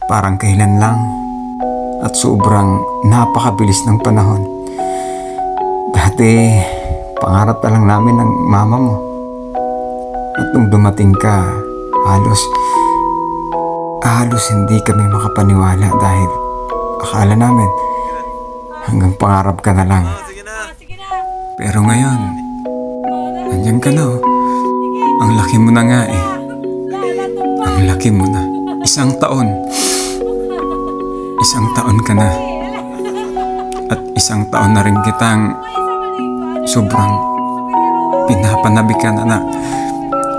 Parang kailan lang at sobrang napakabilis ng panahon. Dati, pangarap pa lang namin ng mama mo. At nung dumating ka, halos hindi kami makapaniwala dahil akala namin hanggang pangarap ka na lang. Pero ngayon, nandiyan ka na oh. Ang laki mo na nga eh. Ang laki mo na. Isang taon ka na. At isang taon na rin kitang sobrang pinapanabikan, anak.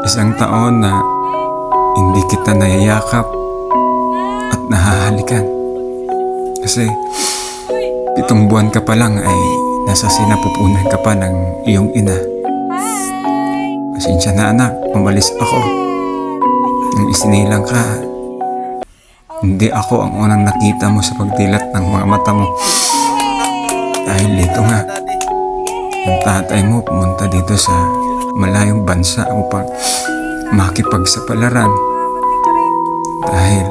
Isang taon na hindi kita nayayakap at nahahalikan. Kasi 7 buwan ka pa lang ay nasa sinapupunan ka pa ng iyong ina. Pasensya na anak, umalis ako. Nung isinilang ka, hindi ako ang unang nakita mo sa pagdilat ng mga mata mo. Dahil dito nga, ang tatay mo pumunta dito sa malayong bansa upang makipagsapalaran. Dahil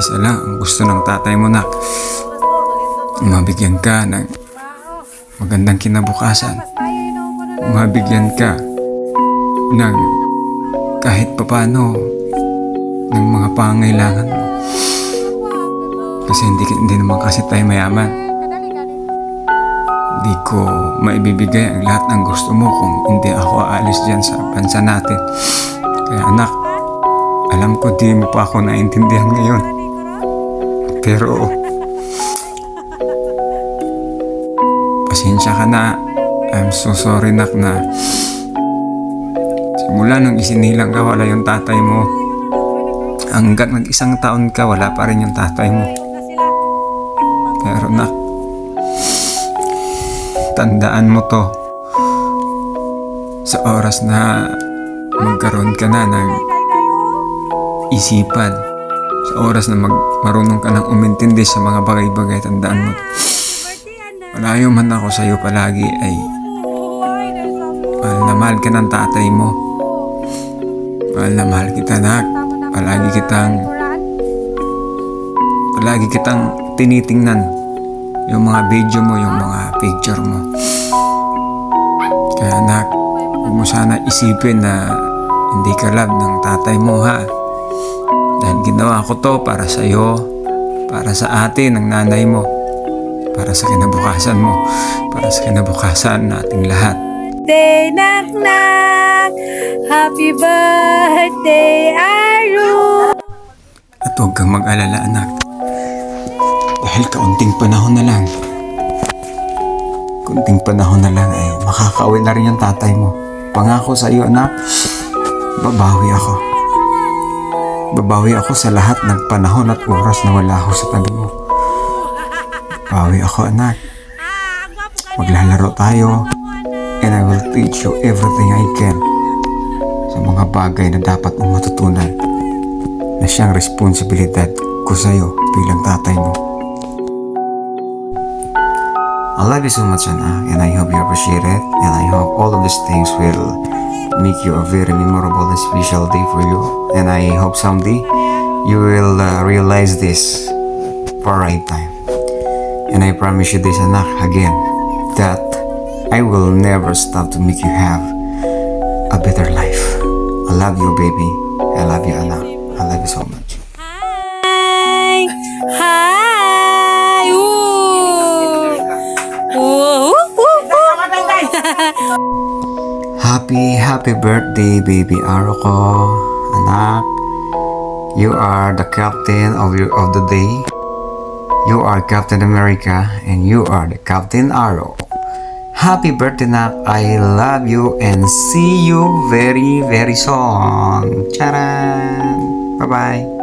isa lang ang gusto ng tatay mo, nak. Mabigyan ka ng magandang kinabukasan. Mabigyan ka ng kahit papano ng mga pangangailangan mo. Kasi hindi naman kasi tayo mayaman. Hindi ko maibibigay ang lahat ng gusto mo kung hindi ako aalis dyan sa bansa natin. Kaya anak, alam ko di mo pa ako naintindihan ngayon. Pero pasensya ka na. I'm so sorry, nak, na simula nung isinilang ka, wala yung tatay mo. Hanggang nag-1 taon ka, wala pa rin yung tatay mo. Pero nak, tandaan mo to. Sa oras na magkaroon ka na ng isipan, sa oras na marunong ka nang umintindi sa mga bagay-bagay, tandaan mo. Malayo man ako sa'yo palagi ay mahal na mahal ka ng tatay mo. Mahal na mahal kita, nak. Palagi kitang tinitingnan yung mga video mo, yung mga picture mo. Kaya nak, huwag mo sana isipin na hindi ka love ng tatay mo, ha? Dahil ginawa ko to para sa'yo, para sa atin, ng nanay mo, para sa kinabukasan mo, para sa kinabukasan nating lahat. Birthday, nak. Happy birthday, Aru. At huwag kang mag-alala, anak. Dahil kaunting panahon na lang. Kunting panahon na lang ay makakauwi na rin yung tatay mo. Pangako sa iyo, anak, babawi ako. Babawi ako sa lahat ng panahon at oras na wala ako sa tabi mo. Bawi ako, anak. Maglalaro tayo. And I will teach you everything I can sa mga bagay na dapat mong matutunan na siyang responsibilidad ko sa iyo bilang tatay mo. I love you so much, anak, and I hope you appreciate it, and I hope all of these things will make you a very memorable and special day for you, and I hope someday you will realize this for right time. And I promise you this, anak, again, that I will never stop to make you have a better life. I love you, baby. I love you, anak. I love you so much. Hi. Hi. Ooh. Happy birthday, baby Aro ko. Anak, you are the captain of the day. You are Captain America and you are the Captain Aro. Happy birthday, nak. I love you and see you very, very soon. Charan! Bye-bye.